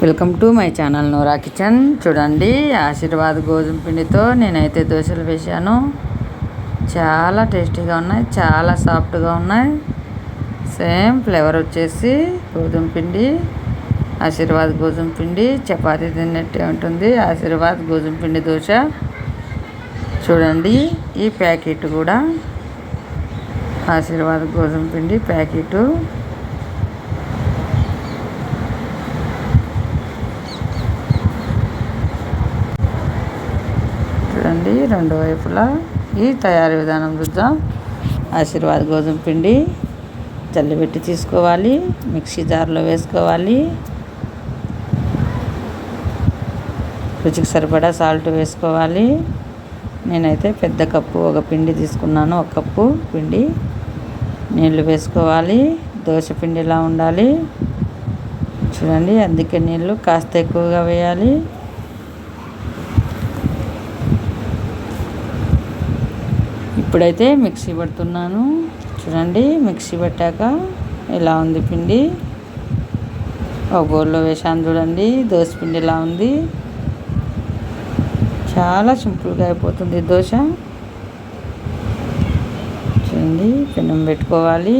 Welcome to my channel Nora kitchen. చూడండి, ఆశీర్వాద్ గోధుమ పిండితో నేనైతే దోశలు వేశాను. చాలా టేస్టీగా ఉన్నాయి, చాలా సాఫ్ట్గా ఉన్నాయి. సేమ్ ఫ్లేవర్ వచ్చేసి గోధుమ పిండి, ఆశీర్వాద్ గోధుమ పిండి చపాతీ తిన్నట్టే ఉంటుంది. ఆశీర్వాద్ గోధుమ పిండి దోశ చూడండి. ఈ ప్యాకెట్ కూడా ఆశీర్వాద్ గోధుమ పిండి ప్యాకెటు. చూడండి, రెండు వైపులా ఈ తయారీ విధానం చూద్దాం. ఆశీర్వాద్ గోధుమ పిండి చల్లిపెట్టి తీసుకోవాలి, మిక్సీ జార్లో వేసుకోవాలి. రుచికి సరిపడా సాల్ట్ వేసుకోవాలి. నేనైతే పెద్ద కప్పు ఒక పిండి తీసుకున్నాను. ఒక కప్పు పిండి నీళ్ళు వేసుకోవాలి. దోశ పిండిలా ఉండాలి చూడండి, అందుకే నీళ్ళు కాస్త ఎక్కువగా వేయాలి. ఇప్పుడైతే మిక్సీ పడుతున్నాను. చూడండి, మిక్సీ పట్టాక ఇలా ఉంది పిండి. ఒక బౌల్లో వేసాను చూడండి. దోశ పిండి ఇలా ఉంది. చాలా సింపుల్గా అయిపోతుంది దోశ. చూడండి, పెనం పెట్టుకోవాలి.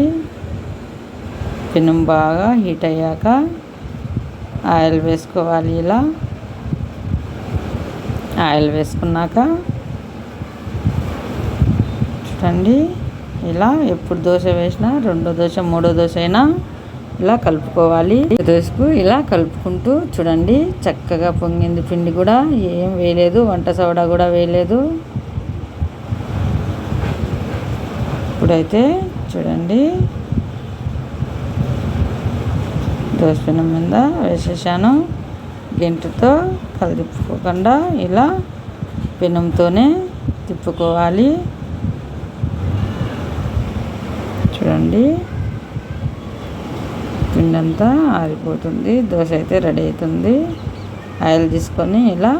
పెనం బాగా హీట్ అయ్యాక ఆయిల్ వేసుకోవాలి. ఇలా ఆయిల్ వేసుకున్నాక చూడండి, ఇలా ఎప్పుడు దోశ వేసినా రెండో దోశ మూడో దోశ అయినా ఇలా కలుపుకోవాలి. దోశకు ఇలా కలుపుకుంటూ చూడండి, చక్కగా పొంగింది. పిండి కూడా ఏం వేయలేదు, వంట సోడా కూడా వేయలేదు. ఇప్పుడైతే చూడండి, దోశ పెనం మీద వేసేసాను. గెంటుతో తిప్పుకోకుండా ఇలా పెనంతోనే తిప్పుకోవాలి. చూడండి, పిండి అంతా ఆరిపోతుంది. దోశ అయితే రెడీ అవుతుంది. ఆయిల్ తీసుకొని ఇలా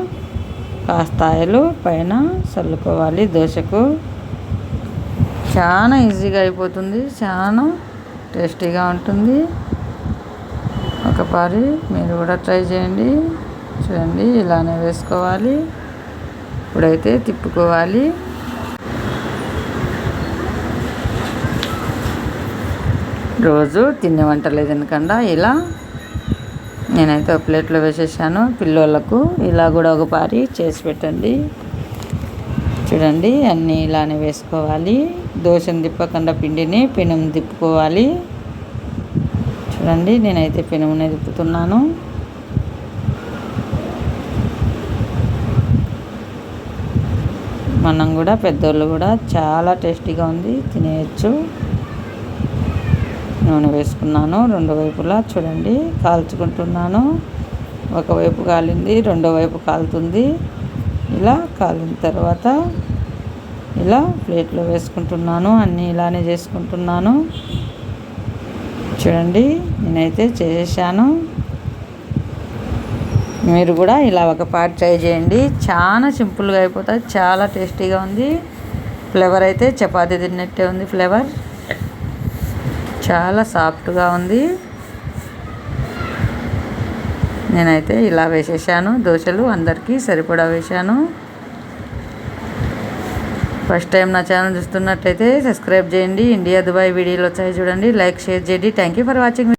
కాస్త ఆయిల్ పైన చల్లుకోవాలి. దోశకు చాలా ఈజీగా అయిపోతుంది, చాలా టేస్టీగా ఉంటుంది. ఒకసారి మీరు కూడా ట్రై చేయండి. చూడండి, ఇలానే వేసుకోవాలి. ఇప్పుడైతే తిప్పుకోవాలి. రోజు తినే వంటలు తినకుండా ఇలా నేనైతే ఒక ప్లేట్లో వేసేసాను. పిల్లలకు ఇలా కూడా ఒక పారి చేసి పెట్టండి. చూడండి, అన్నీ ఇలానే వేసుకోవాలి. దోశను తిప్పకుండా పిండిని పెనం తిప్పుకోవాలి. చూడండి, నేనైతే పెనమునే తిప్పుతున్నాను. మనం కూడా పెద్దోళ్ళు కూడా చాలా టేస్టీగా ఉంది, తినేయచ్చు. నూనె వేసుకున్నాను. రెండు వైపులా చూడండి కాల్చుకుంటున్నాను. ఒకవైపు కాలింది, రెండో వైపు కాలుతుంది. ఇలా కాలిన తర్వాత ఇలా ప్లేట్లో వేసుకుంటున్నాను. అన్నీ ఇలానే చేసుకుంటున్నాను. చూడండి, నేనైతే చేసేసాను. మీరు కూడా ఇలా ఒక పార్ట్ ట్రై చేయండి. చాలా సింపుల్గా అయిపోతుంది, చాలా టేస్టీగా ఉంది. ఫ్లేవర్ అయితే చపాతీ తిన్నట్టే ఉంది. ఫ్లేవర్ చాలా సాఫ్ట్గా ఉంది. నేనైతే ఇలా వేసేసాను. దోశలు అందరికీ సరిపడా వేసాను. ఫస్ట్ టైం నా ఛానల్ చూస్తున్నట్టయితే సబ్స్క్రైబ్ చేయండి. ఇండియా దుబాయ్ వీడియోలు వచ్చాయి చూడండి. లైక్ షేర్ చేయండి. Thank you for watching.